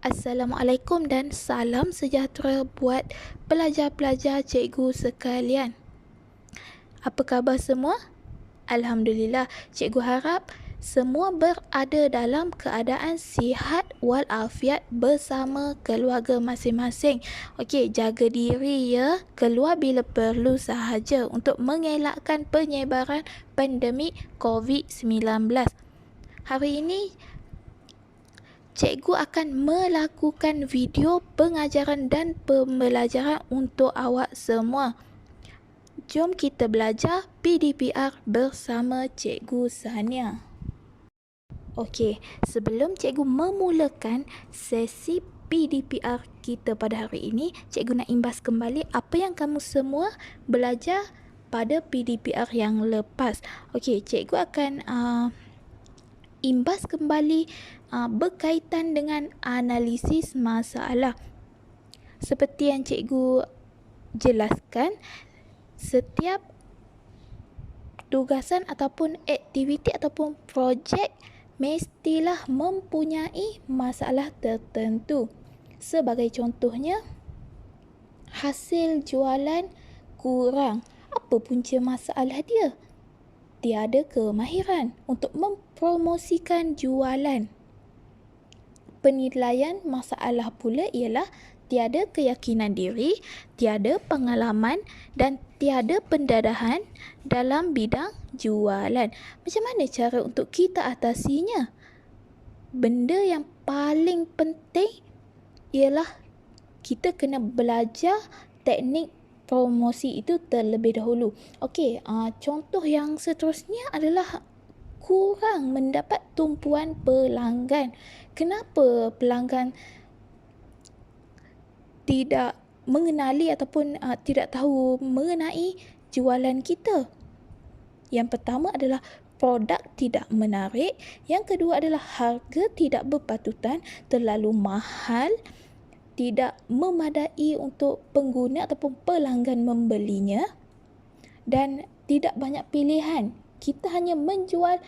Assalamualaikum dan salam sejahtera buat pelajar-pelajar cikgu sekalian. Apa khabar semua? Alhamdulillah, cikgu harap semua berada dalam keadaan sihat walafiat bersama keluarga masing-masing. Okey, jaga diri ya, keluar bila perlu sahaja untuk mengelakkan penyebaran pandemik COVID-19. Hari ini cikgu akan melakukan video pengajaran dan pembelajaran untuk awak semua. Jom kita belajar PDPR bersama Cikgu Sania. Okey, sebelum cikgu memulakan sesi PDPR kita pada hari ini, cikgu nak imbas kembali apa yang kamu semua belajar pada PDPR yang lepas. Okey, cikgu akan imbas kembali berkaitan dengan analisis masalah. Seperti yang cikgu jelaskan, setiap tugasan ataupun aktiviti ataupun projek mestilah mempunyai masalah tertentu. Sebagai contohnya, hasil jualan kurang. Apa punca masalah dia? Tiada kemahiran untuk mempromosikan jualan. Penilaian masalah pula ialah tiada keyakinan diri, tiada pengalaman dan tiada pendadahan dalam bidang jualan. Macam mana cara untuk kita atasinya? Benda yang paling penting ialah kita kena belajar teknik promosi itu terlebih dahulu. Okey, contoh yang seterusnya adalah kurang mendapat tumpuan pelanggan. Kenapa pelanggan tidak mengenali ataupun tidak tahu mengenai jualan kita? Yang pertama adalah produk tidak menarik. Yang kedua adalah harga tidak berpatutan, terlalu mahal, tidak memadai untuk pengguna ataupun pelanggan membelinya, dan tidak banyak pilihan. Kita hanya menjual,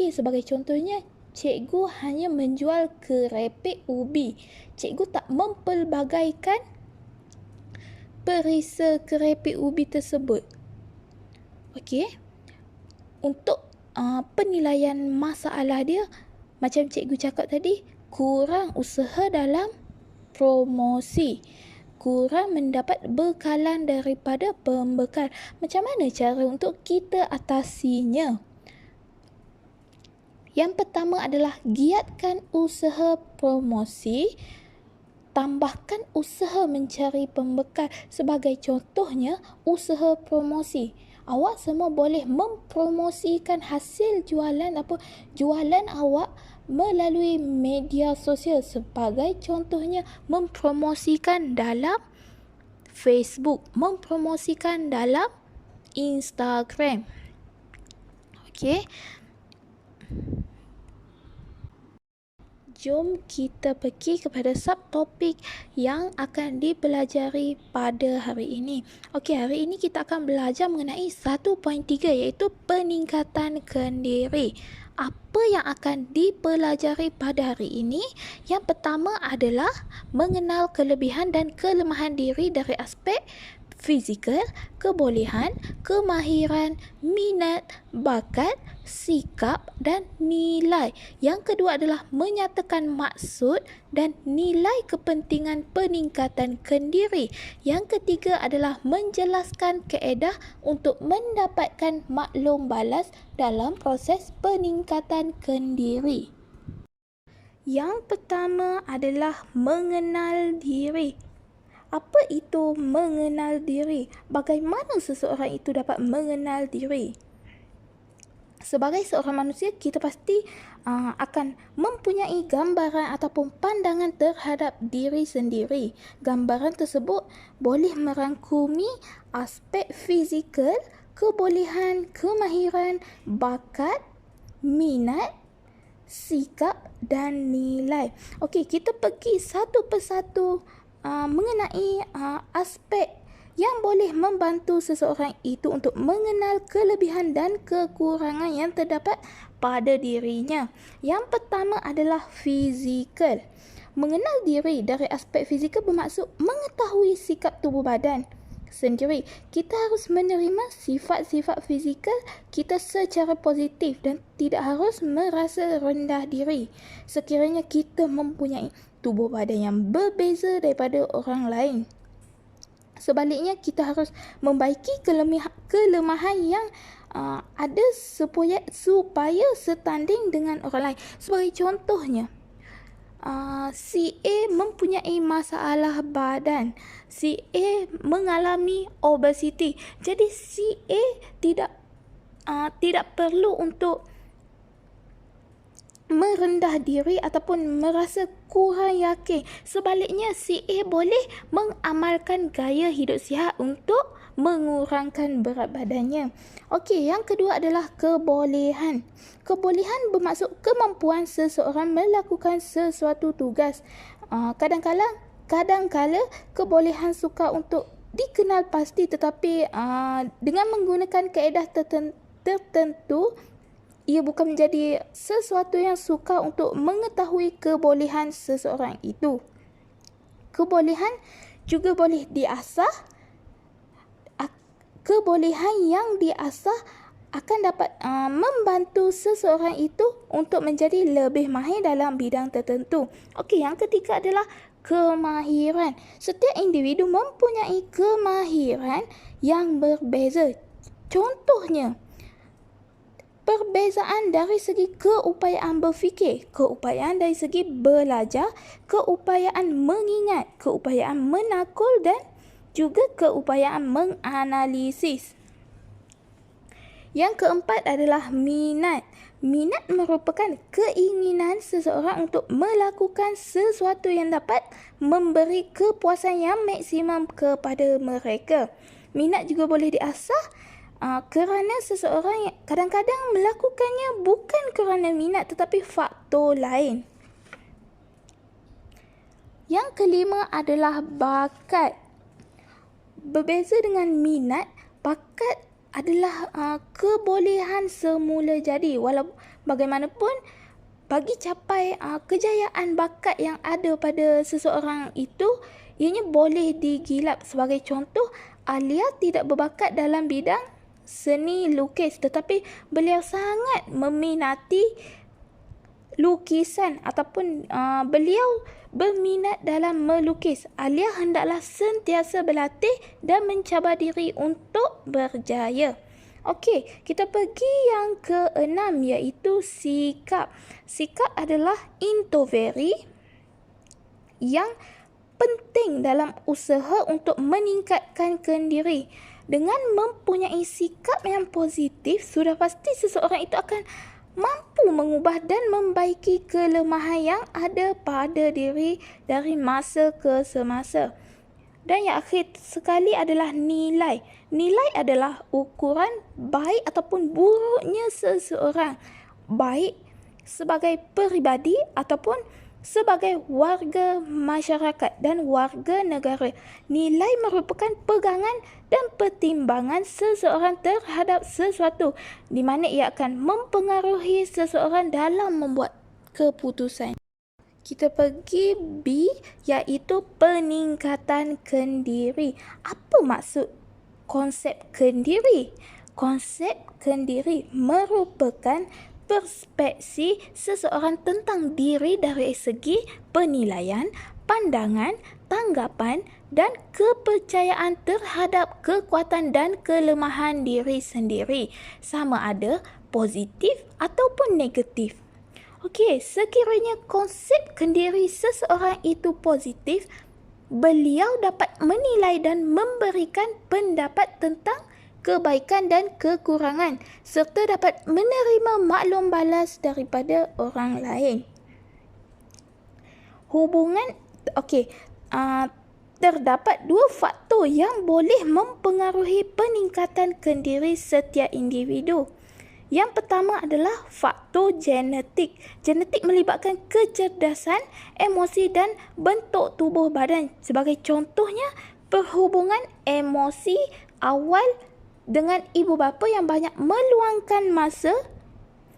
sebagai contohnya, cikgu hanya menjual kerepek ubi. Cikgu tak mempelbagaikan perisa kerepek ubi tersebut. Untuk penilaian masalah dia, macam cikgu cakap tadi, kurang usaha dalam promosi, kurang mendapat bekalan daripada pembekal. Macam mana cara untuk kita atasinya? Yang pertama adalah giatkan usaha promosi, tambahkan usaha mencari pembekal. Sebagai contohnya, usaha promosi. Awak semua boleh mempromosikan hasil jualan awak melalui media sosial. Sebagai contohnya, mempromosikan dalam Facebook, mempromosikan dalam Instagram. Jom kita pergi kepada subtopik yang akan dipelajari pada hari ini. Hari ini kita akan belajar mengenai 1.3 iaitu peningkatan kendiri. Apa yang akan dipelajari pada hari ini? Yang pertama adalah mengenal kelebihan dan kelemahan diri dari aspek fizikal, kebolehan, kemahiran, minat, bakat, sikap dan nilai. Yang kedua adalah menyatakan maksud dan nilai kepentingan peningkatan kendiri. Yang ketiga adalah menjelaskan kaedah untuk mendapatkan maklum balas dalam proses peningkatan kendiri. Yang pertama adalah mengenal diri. Apa itu mengenal diri? Bagaimana seseorang itu dapat mengenal diri? Sebagai seorang manusia, kita pasti akan mempunyai gambaran ataupun pandangan terhadap diri sendiri. Gambaran tersebut boleh merangkumi aspek fizikal, kebolehan, kemahiran, bakat, minat, sikap dan nilai. Kita pergi satu persatu mengenai aspek yang boleh membantu seseorang itu untuk mengenal kelebihan dan kekurangan yang terdapat pada dirinya. Yang pertama adalah fizikal. Mengenal diri dari aspek fizikal bermaksud mengetahui sikap tubuh badan sendiri. Kita harus menerima sifat-sifat fizikal kita secara positif dan tidak harus merasa rendah diri sekiranya kita mempunyai tubuh badan yang berbeza daripada orang lain. Sebaliknya, kita harus membaiki kelemahan yang ada supaya setanding dengan orang lain. Sebagai contohnya, si A mempunyai masalah badan. Si A mengalami obesiti. Jadi si A tidak perlu untuk merendah diri ataupun merasa kurang yakin. Sebaliknya, si A boleh mengamalkan gaya hidup sihat untuk mengurangkan berat badannya. Okey, yang kedua adalah kebolehan. Kebolehan bermaksud kemampuan seseorang melakukan sesuatu tugas. Kadang-kala kebolehan sukar untuk dikenal pasti, tetapi dengan menggunakan kaedah tertentu, ia bukan menjadi sesuatu yang sukar untuk mengetahui kebolehan seseorang itu. Kebolehan juga boleh diasah. Kebolehan yang diasah akan dapat membantu seseorang itu untuk menjadi lebih mahir dalam bidang tertentu. Okey, yang ketiga adalah kemahiran. Setiap individu mempunyai kemahiran yang berbeza. Contohnya, perbezaan dari segi keupayaan berfikir, keupayaan dari segi belajar, keupayaan mengingat, keupayaan menakul dan juga keupayaan menganalisis. Yang keempat adalah minat. Minat merupakan keinginan seseorang untuk melakukan sesuatu yang dapat memberi kepuasan yang maksimum kepada mereka. Minat juga boleh diasah kerana seseorang kadang-kadang melakukannya bukan kerana minat tetapi faktor lain. Yang kelima adalah bakat. Berbeza dengan minat, bakat adalah kebolehan semula jadi. Walau bagaimanapun, bagi capai kejayaan bakat yang ada pada seseorang itu, ianya boleh digilap. Sebagai contoh, Alia tidak berbakat dalam bidang seni lukis, tetapi beliau sangat meminati lukisan ataupun beliau berminat dalam melukis. Alia hendaklah sentiasa berlatih dan mencabar diri untuk berjaya. Okey, kita pergi yang keenam iaitu sikap. Sikap adalah intoveri yang penting dalam usaha untuk meningkatkan kendiri. Dengan mempunyai sikap yang positif, sudah pasti seseorang itu akan mampu mengubah dan membaiki kelemahan yang ada pada diri dari masa ke semasa. Dan yang akhir sekali adalah nilai. Nilai adalah ukuran baik ataupun buruknya seseorang, baik sebagai peribadi ataupun sebagai warga masyarakat dan warga negara. Nilai merupakan pegangan dan pertimbangan seseorang terhadap sesuatu, di mana ia akan mempengaruhi seseorang dalam membuat keputusan. Kita pergi B, iaitu peningkatan kendiri. Apa maksud konsep kendiri? Konsep kendiri merupakan perspeksi seseorang tentang diri dari segi penilaian, pandangan, tanggapan dan kepercayaan terhadap kekuatan dan kelemahan diri sendiri, sama ada positif ataupun negatif. Okey, sekiranya konsep kendiri seseorang itu positif, beliau dapat menilai dan memberikan pendapat tentang kebaikan dan kekurangan serta dapat menerima maklum balas daripada orang lain. Terdapat dua faktor yang boleh mempengaruhi peningkatan kendiri setiap individu. Yang pertama adalah faktor genetik. Genetik melibatkan kecerdasan, emosi dan bentuk tubuh badan. Sebagai contohnya, perhubungan emosi awal dengan ibu bapa yang banyak meluangkan masa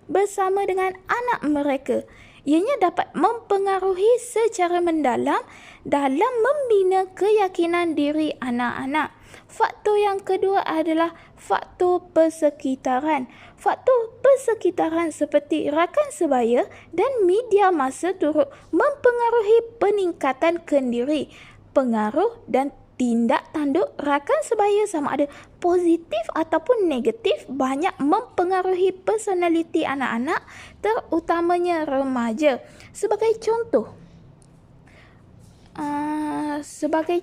bersama dengan anak mereka. Ianya dapat mempengaruhi secara mendalam dalam membina keyakinan diri anak-anak. Faktor yang kedua adalah faktor persekitaran. Faktor persekitaran seperti rakan sebaya dan media massa turut mempengaruhi peningkatan kendiri. Pengaruh dan tindak tanduk rakan sebaya sama ada positif ataupun negatif banyak mempengaruhi personaliti anak-anak, terutamanya remaja. Sebagai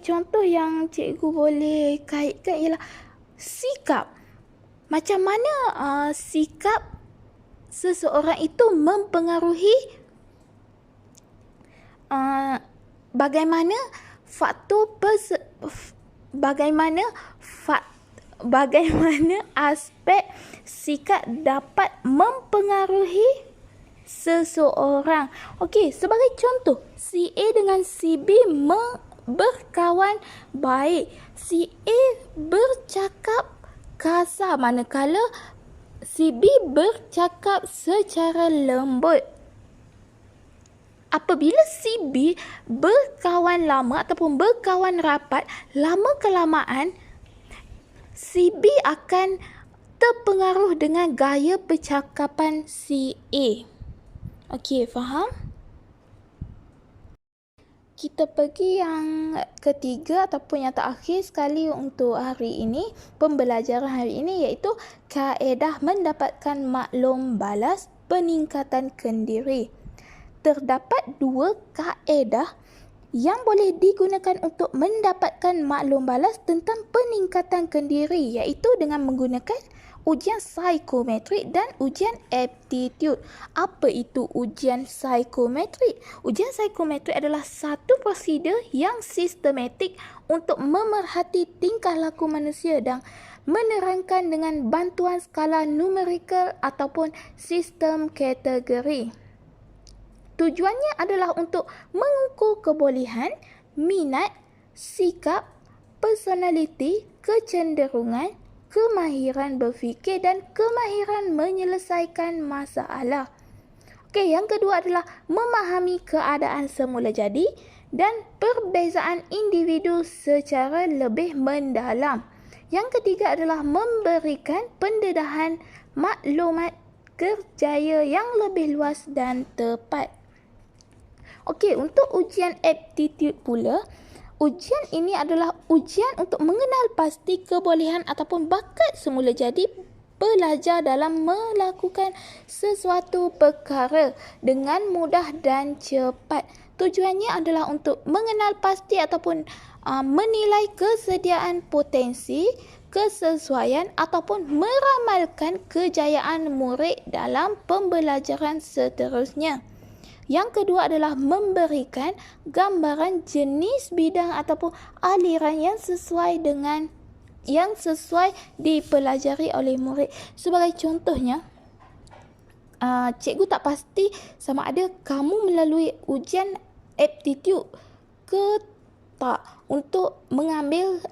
contoh yang cikgu boleh kaitkan ialah sikap. Macam mana sikap seseorang itu mempengaruhi bagaimana aspek sikap dapat mempengaruhi seseorang. Okey, sebagai contoh, si A dengan si B berkawan baik. Si A bercakap kasar manakala si B bercakap secara lembut. Apabila si B berkawan lama ataupun berkawan rapat, lama kelamaan si B akan terpengaruh dengan gaya percakapan si A. Okey, faham? Kita pergi yang ketiga ataupun yang terakhir sekali untuk hari ini, pembelajaran hari ini, iaitu kaedah mendapatkan maklum balas peningkatan kendiri. Terdapat 2 kaedah yang boleh digunakan untuk mendapatkan maklum balas tentang peningkatan kendiri, iaitu dengan menggunakan ujian psikometrik dan ujian aptitude. Apa itu ujian psikometrik? Ujian psikometrik adalah satu prosedur yang sistematik untuk memerhati tingkah laku manusia dan menerangkan dengan bantuan skala numerikal ataupun sistem kategori. Tujuannya adalah untuk mengukur kebolehan, minat, sikap, personaliti, kecenderungan, kemahiran berfikir dan kemahiran menyelesaikan masalah. Okey, yang kedua adalah memahami keadaan semula jadi dan perbezaan individu secara lebih mendalam. Yang ketiga adalah memberikan pendedahan maklumat kerjaya yang lebih luas dan tepat. Okey, untuk ujian aptitude pula, ujian ini adalah ujian untuk mengenal pasti kebolehan ataupun bakat semula jadi pelajar dalam melakukan sesuatu perkara dengan mudah dan cepat. Tujuannya adalah untuk mengenal pasti ataupun menilai kesediaan potensi, kesesuaian ataupun meramalkan kejayaan murid dalam pembelajaran seterusnya. Yang kedua adalah memberikan gambaran jenis bidang ataupun aliran yang sesuai dipelajari oleh murid. Sebagai contohnya, cikgu tak pasti sama ada kamu melalui ujian aptitude ke tak untuk mengambil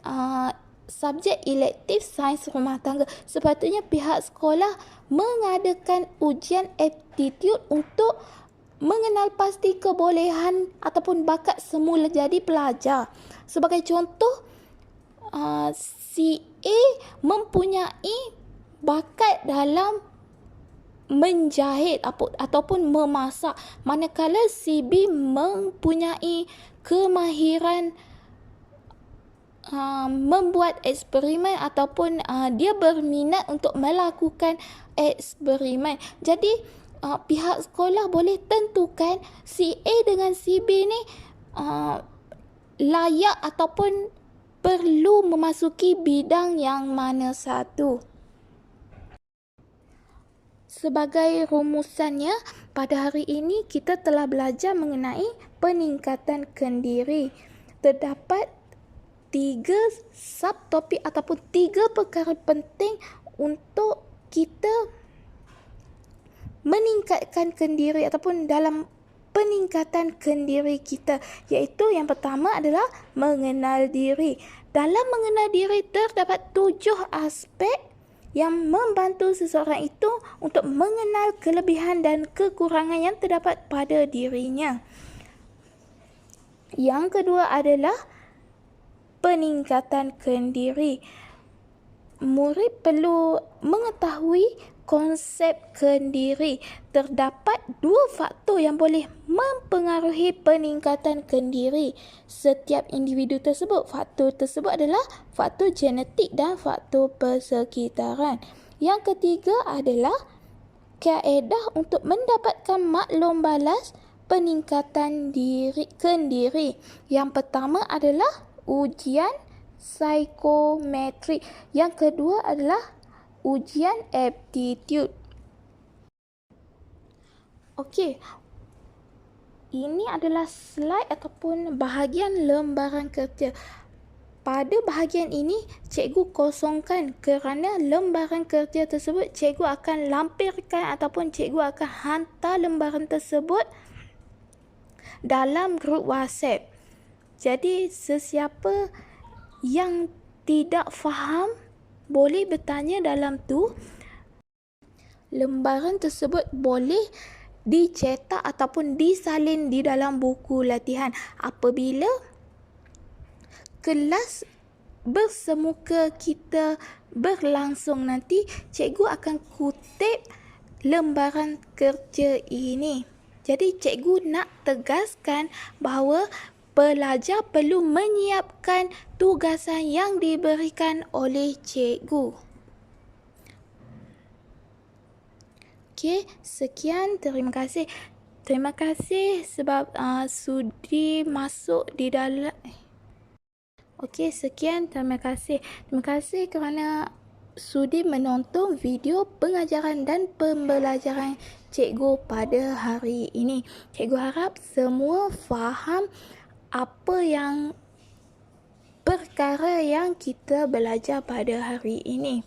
subjek elektif sains rumah tangga. Sepatutnya pihak sekolah mengadakan ujian aptitude untuk mengenal pasti kebolehan ataupun bakat semula jadi pelajar. Sebagai contoh, si A mempunyai bakat dalam menjahit ataupun memasak, manakala si B mempunyai kemahiran membuat eksperimen ataupun dia berminat untuk melakukan eksperimen. Jadi pihak sekolah boleh tentukan si A dengan si B ni layak ataupun perlu memasuki bidang yang mana satu. Sebagai rumusannya, pada hari ini kita telah belajar mengenai peningkatan kendiri. Terdapat 3 subtopik ataupun 3 perkara penting untuk kita meningkatkan kendiri ataupun dalam peningkatan kendiri kita, iaitu yang pertama adalah mengenal diri. Dalam mengenal diri terdapat 7 aspek yang membantu seseorang itu untuk mengenal kelebihan dan kekurangan yang terdapat pada dirinya. Yang kedua adalah peningkatan kendiri. Murid perlu mengetahui konsep kendiri. Terdapat 2 faktor yang boleh mempengaruhi peningkatan kendiri setiap individu tersebut. Faktor tersebut adalah faktor genetik dan faktor persekitaran. Yang ketiga adalah kaedah untuk mendapatkan maklum balas peningkatan kendiri. Yang pertama adalah ujian psikometrik. Yang kedua adalah ujian aptitude. Okey. Ini adalah slide ataupun bahagian lembaran kerja. Pada bahagian ini, cikgu kosongkan kerana lembaran kerja tersebut cikgu akan lampirkan ataupun cikgu akan hantar lembaran tersebut dalam grup WhatsApp. Jadi, sesiapa yang tidak faham boleh bertanya dalam tu. Lembaran tersebut boleh dicetak ataupun disalin di dalam buku latihan. Apabila kelas bersemuka kita berlangsung nanti, cikgu akan kutip lembaran kerja ini. Jadi cikgu nak tegaskan bahawa pelajar perlu menyiapkan tugasan yang diberikan oleh cikgu. Okey, sekian. Terima kasih. Terima kasih sebab sudi masuk di dalam. Okey, sekian. Terima kasih. Terima kasih kerana sudi menonton video pengajaran dan pembelajaran cikgu pada hari ini. Cikgu harap semua faham apa yang perkara yang kita belajar pada hari ini.